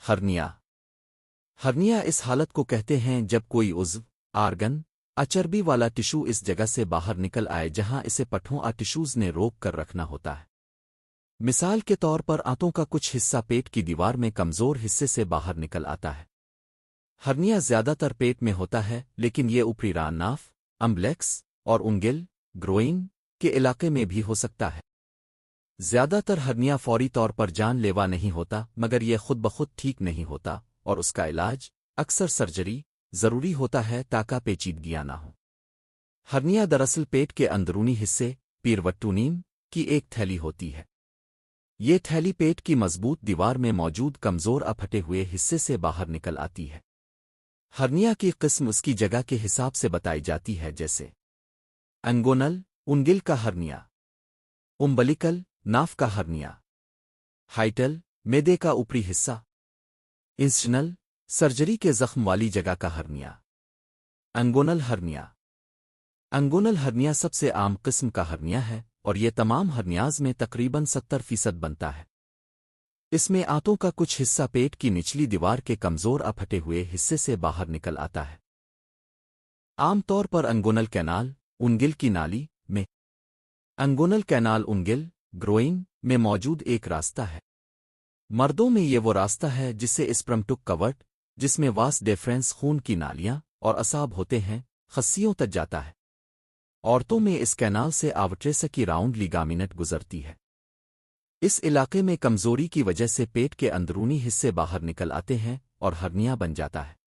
ہرنیا ہرنیا اس حالت کو کہتے ہیں جب کوئی عضو، آرگن، چربی والا ٹشو اس جگہ سے باہر نکل آئے جہاں اسے پٹھوں ٹشوز نے روک کر رکھنا ہوتا ہے۔ مثال کے طور پر آنتوں کا کچھ حصہ پیٹ کی دیوار میں کمزور حصے سے باہر نکل آتا ہے۔ ہرنیا زیادہ تر پیٹ میں ہوتا ہے، لیکن یہ اوپری راناف، امبلیکس اور انگل، گروئن کے علاقے میں بھی ہو سکتا ہے۔ زیادہ تر ہرنیا فوری طور پر جان لیوا نہیں ہوتا، مگر یہ خود بخود ٹھیک نہیں ہوتا اور اس کا علاج اکثر سرجری ضروری ہوتا ہے تاکہ پیچیدگیاں نہ ہوں۔ ہرنیا دراصل پیٹ کے اندرونی حصے پیروٹونیم کی ایک تھیلی ہوتی ہے۔ یہ تھیلی پیٹ کی مضبوط دیوار میں موجود کمزور پھٹے ہوئے حصے سے باہر نکل آتی ہے۔ ہرنیا کی قسم اس کی جگہ کے حساب سے بتائی جاتی ہے، جیسے انگونل انگل کا ہرنیا، امبلیکل ناف کا ہرنیا، ہائٹل میدے کا اوپری حصہ، انسٹنل سرجری کے زخم والی جگہ کا ہرنیا۔ انگونل ہرنیا انگونل ہرنیا سب سے عام قسم کا ہرنیا ہے اور یہ تمام ہرنیاز میں تقریباً 70% بنتا ہے۔ اس میں آنتوں کا کچھ حصہ پیٹ کی نچلی دیوار کے کمزور پھٹے ہوئے حصے سے باہر نکل آتا ہے۔ عام طور پر انگونل کینال انگل کی نالی میں انگونل کینال انگل گروئن میں موجود ایک راستہ ہے۔ مردوں میں یہ وہ راستہ ہے جسے اسپرمٹک کورٹ، جس میں واس ڈیفرنس خون کی نالیاں اور اعصاب ہوتے ہیں، خصیوں تک جاتا ہے۔ عورتوں میں اس کینال سے آوٹریس کی راؤنڈ لیگامنٹ گزرتی ہے۔ اس علاقے میں کمزوری کی وجہ سے پیٹ کے اندرونی حصے باہر نکل آتے ہیں اور ہرنیا بن جاتا ہے۔